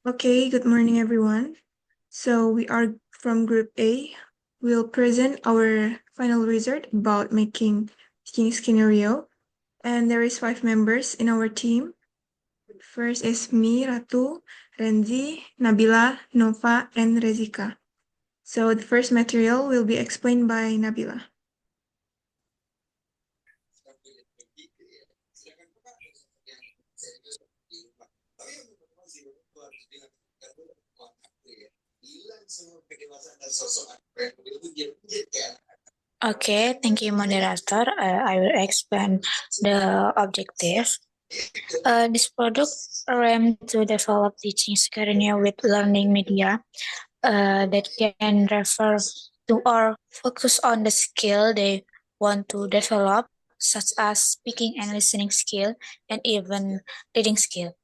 Okay, good morning, everyone. So we are from Group A. We'll present our final result about making teaching scenario. And there is 5 members in our team. First is me, Ratu, Renzi, Nabila, Nova, and Rezika. So the first material will be explained by Nabila. Okay, thank you, moderator. I will explain the objective. This product aims to develop teaching scenario with learning media that can refer to or focus on the skill they want to develop, such as speaking and listening skill, and even reading skill.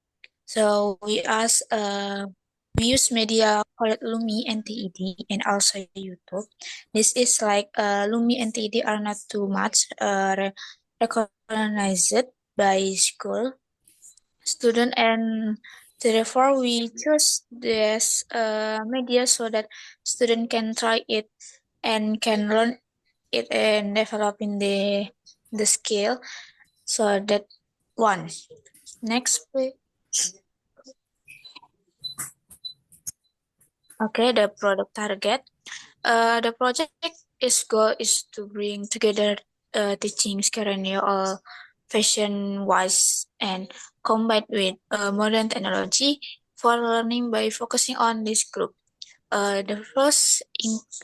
So we use media called Lumi and TED and also YouTube. This is like Lumi and TED are not too much recognized by school student, and therefore we choose this media so that student can try it and can learn it and developing the skill. So that one. Next, please. Okay, the product target. The project is goal is to bring together teaching scenario fashion wise and combined with modern technology for learning by focusing on this group. The first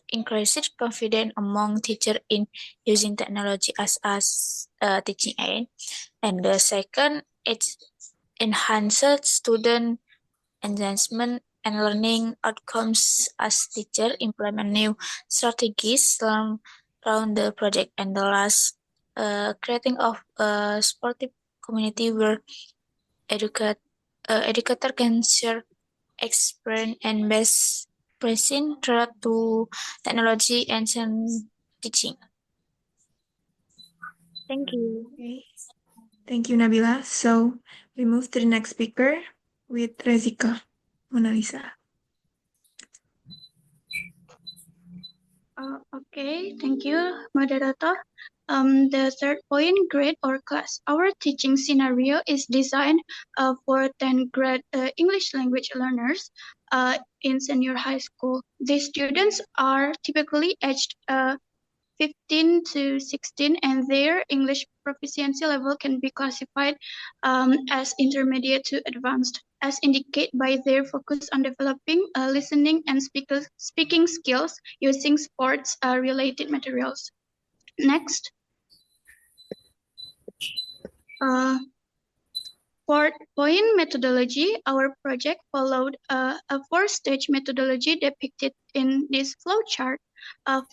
increases confidence among teacher in using technology as teaching aid, and the second it enhances student engagement and learning outcomes as teacher implement new strategies around the project. And the last, creating of a sportive community where educate, educator can share experience and best pressing through to technology and teaching. Thank you. Okay. Thank you, Nabila. So we move to the next speaker with Rezika, Mona Lisa. Okay, thank you, moderator. The third point, grade or class. Our teaching scenario is designed for 10th grade English language learners in senior high school. These students are typically aged 15 to 16, and their English proficiency level can be classified as intermediate to advanced, as indicated by their focus on developing listening and speaking skills using sports related materials. Next. For point methodology, our project followed a 4-stage methodology depicted in this flowchart.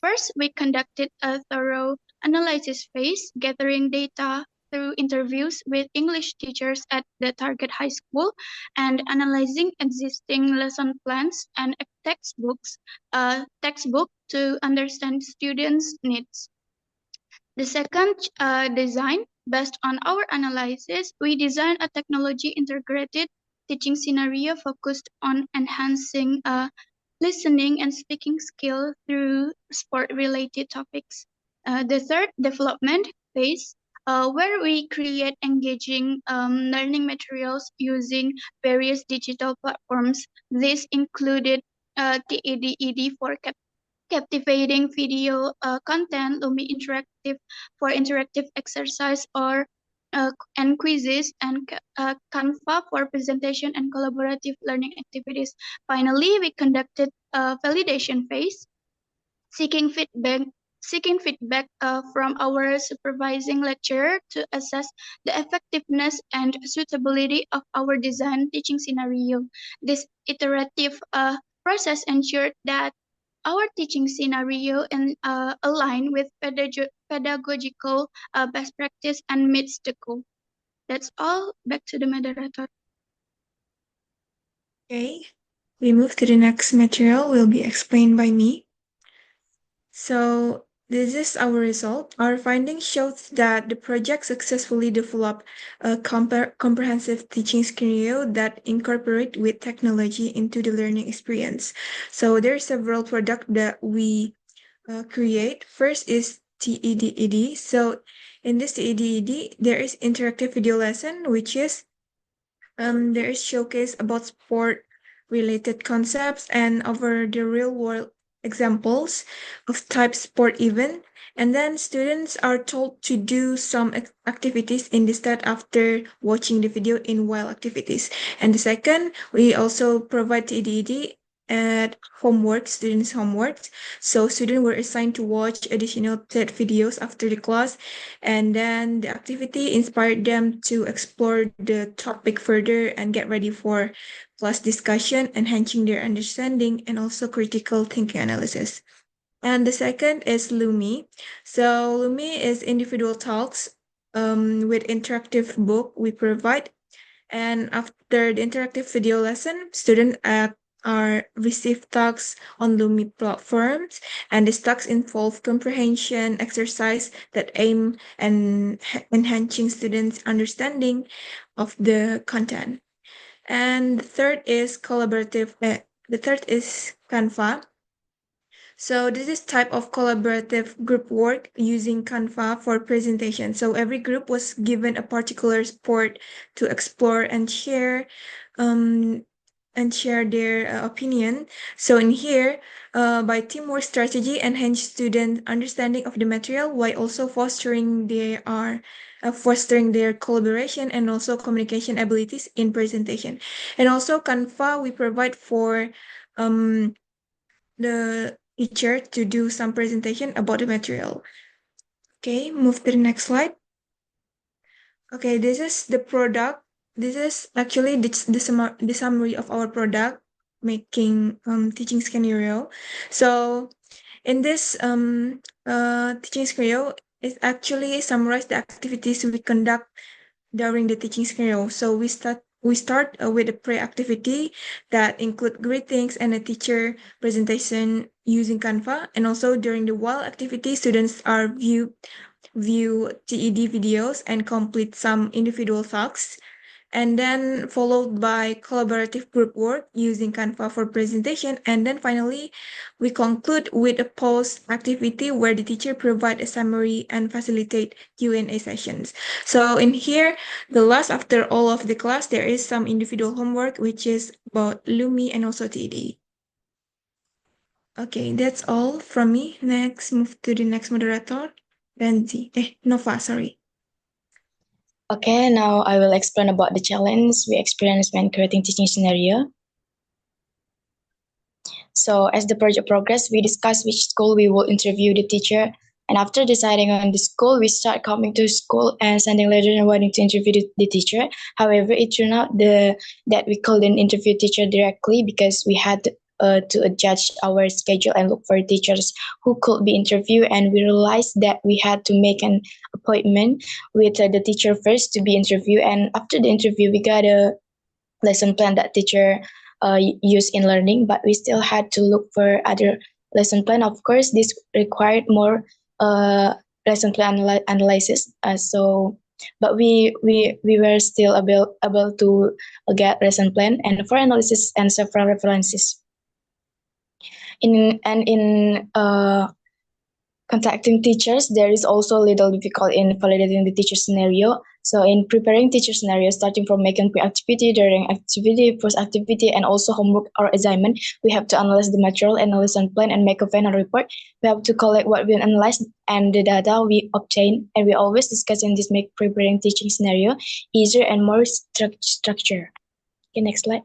First, we conducted a thorough analysis phase, gathering data through interviews with English teachers at the target high school and analyzing existing lesson plans and textbooks to understand students' needs. The second design, based on our analysis, we designed a technology integrated teaching scenario focused on enhancing listening and speaking skill through sport-related topics. The third development phase, where we create engaging learning materials using various digital platforms. This included TED-ED for captivating video content, Lumi Interactive for interactive exercise or and quizzes, and Canva for presentation and collaborative learning activities. Finally, we conducted a validation phase, seeking feedback from our supervising lecturer to assess the effectiveness and suitability of our design teaching scenario. This iterative process ensured that our teaching scenario and align with pedagogical best practice and meets the goal. That's all. Back to the moderator. Okay, we move to the next material will be explained by me. So this is our result. Our findings shows that the project successfully developed a comprehensive teaching scenario that incorporate with technology into the learning experience. So there are several products that we create. First is TED-ED. So in this TED-ED, there is interactive video lesson, which is there is showcase about sport related concepts and over the real world examples of type sport event. And then students are told to do some activities in the stead after watching the video in while activities. And the second, we also provide TED at homework, students' homework. So students were assigned to watch additional TED videos after the class, and then the activity inspired them to explore the topic further and get ready for class discussion, enhancing their understanding and also critical thinking analysis. And the second is Lumi. So Lumi is individual talks with interactive book we provide. And after the interactive video lesson, students are receive talks on Lumi platforms, and these talks involve comprehension exercise that aim and enhancing students' understanding of the content. And the third is collaborative. The third is Canva. So this is type of collaborative group work using Canva for presentation. So every group was given a particular sport to explore um, and share their opinion. So in here, by teamwork strategy, enhance student understanding of the material while also fostering their collaboration and also communication abilities in presentation. And also Canva we provide for the teacher to do some presentation about the material. Okay, move to the next slide. Okay, this is the product. This is actually the summary of our product making teaching scenario. So in this teaching scenario, it actually summarize the activities we conduct during the teaching scenario. So we start with a pre-activity that include greetings and a teacher presentation using Canva. And also during the while activity, students are view TED videos and complete some individual tasks. And then followed by collaborative group work using Canva for presentation. And then finally, we conclude with a post activity where the teacher provide a summary and facilitate Q&A sessions. So in here, the last after all of the class, there is some individual homework, which is about Lumi and also TD. Okay, that's all from me. Next, move to the next moderator, Nova, sorry. Okay, now I will explain about the challenge we experienced when creating teaching scenario. So as the project progressed, we discussed which school we will interview the teacher. And after deciding on the school, we start coming to school and sending letters and wanting to interview the teacher. However, it turned out that we couldn't interview teacher directly because we had to adjust our schedule and look for teachers who could be interviewed. And we realized that we had to make an appointment with the teacher first to be interviewed. And after the interview, we got a lesson plan that teacher use in learning, but we still had to look for other lesson plan. Of course, this required more lesson plan analysis. But we were still able to get lesson plan and for analysis and several references. In contacting teachers, there is also a little difficult in validating the teacher scenario. So in preparing teacher scenario, starting from making pre-activity, during activity, post-activity, and also homework or assignment, we have to analyze the material, analyze and plan, and make a final report. We have to collect what we analyzed and the data we obtain, and we always discussing this make preparing teaching scenario easier and more structure. Okay, next slide.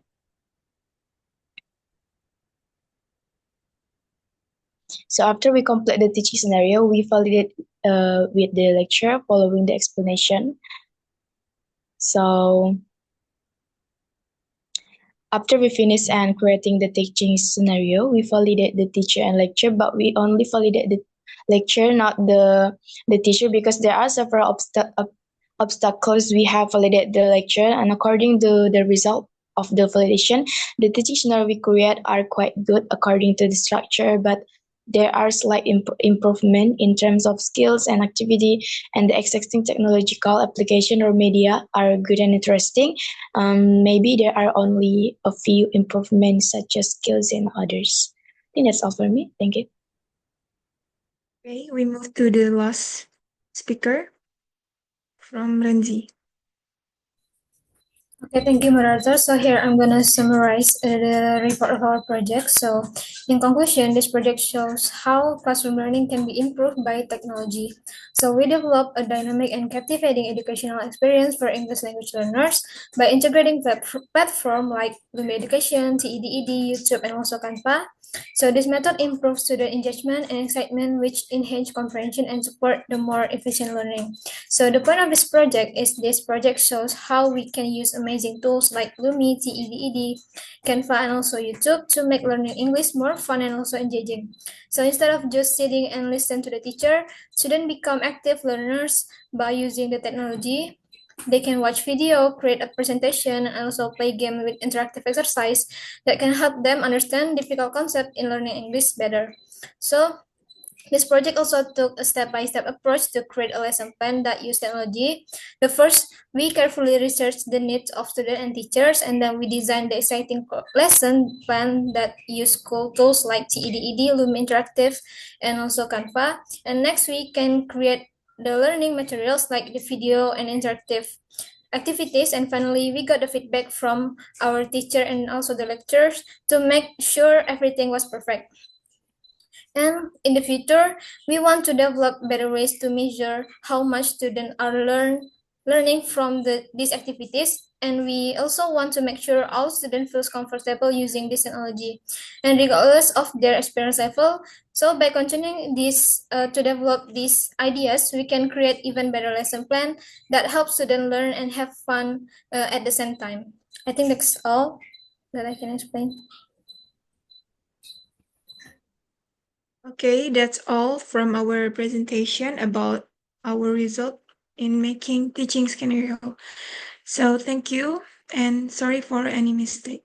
So after we complete the teaching scenario, we validate with the lecture following the explanation. So after we finish and creating the teaching scenario, we validate the teacher and lecture, but we only validate the lecture, not the teacher, because there are several obstacles. We have validated the lecture, and according to the result of the validation, the teaching scenario we create are quite good according to the structure, but there are slight improvement in terms of skills and activity, and the existing technological application or media are good and interesting. Maybe there are only a few improvements such as skills and others. I think that's all for me. Thank you. Okay, we move to the last speaker from Renzi. Okay, thank you, moderator. So here I'm gonna summarize the report of our project. So in conclusion, this project shows how classroom learning can be improved by technology. So we developed a dynamic and captivating educational experience for English language learners by integrating platforms like Lumi Education, TED-Ed, YouTube, and also Canva. So this method improves student engagement and excitement, which enhance comprehension and support the more efficient learning. So the point of this project is this project shows how we can use amazing tools like Lumi, TED-Ed, Canva, and also YouTube to make learning English more fun and also engaging. So instead of just sitting and listen to the teacher, students become active learners by using the technology. They can watch video, create a presentation, and also play game with interactive exercise that can help them understand difficult concepts in learning English better. So this project also took a step-by-step approach to create a lesson plan that used technology. The first, we carefully researched the needs of students and teachers, and then we designed the exciting lesson plan that used cool tools like TED-Ed, Lumi Interactive, and also Canva. And next, we can create the learning materials like the video and interactive activities. And finally, we got the feedback from our teacher and also the lecturers to make sure everything was perfect. And in the future, we want to develop better ways to measure how much students are learning from these activities. And we also want to make sure all students feel comfortable using this technology and regardless of their experience level. So by continuing this to develop these ideas, we can create even better lesson plan that helps students learn and have fun at the same time. I think that's all that I can explain. Okay, that's all from our presentation about our result in making teaching scenario. So thank you and sorry for any mistake.